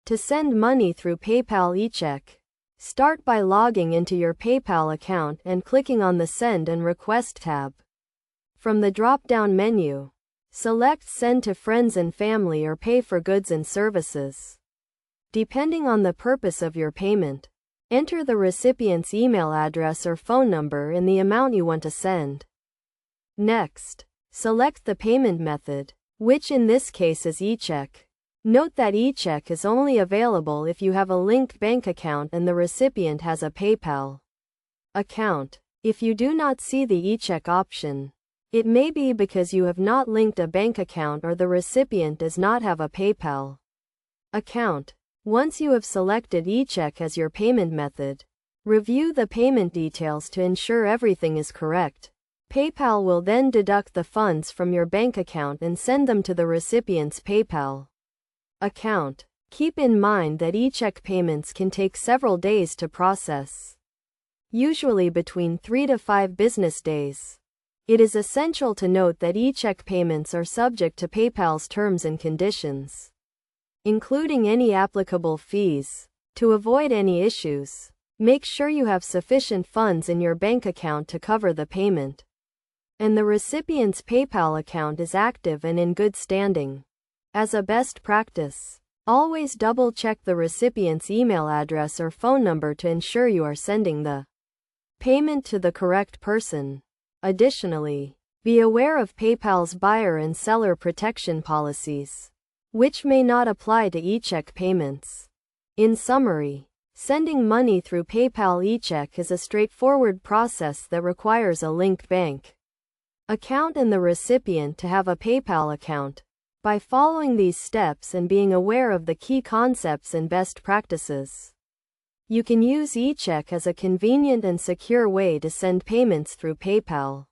To send money through PayPal Echeck, start by logging into your PayPal account and clicking on the Send and Request tab. From the drop-down menu, select Send to Friends and Family or Pay for Goods and Services. Depending on the purpose of your payment, enter the recipient's email address or phone number in the amount you want to send. Next, select the payment method, which in this case is Echeck. Note that Echeck is only available if you have a linked bank account and the recipient has a PayPal account. If you do not see the Echeck option, it may be because you have not linked a bank account or the recipient does not have a PayPal account. Once you have selected Echeck as your payment method, review the payment details to ensure everything is correct. PayPal will then deduct the funds from your bank account and send them to the recipient's PayPal account. Keep in mind that Echeck payments can take several days to process, usually between 3 to 5 business days. It is essential to note that Echeck payments are subject to PayPal's terms and conditions, including any applicable fees. To avoid any issues, make sure you have sufficient funds in your bank account to cover the payment, and the recipient's PayPal account is active and in good standing. As a best practice, always double-check the recipient's email address or phone number to ensure you are sending the payment to the correct person. Additionally, be aware of PayPal's buyer and seller protection policies, which may not apply to Echeck payments. In summary, sending money through PayPal Echeck is a straightforward process that requires a linked bank account and the recipient to have a PayPal account. By following these steps and being aware of the key concepts and best practices, you can use Echeck as a convenient and secure way to send payments through PayPal.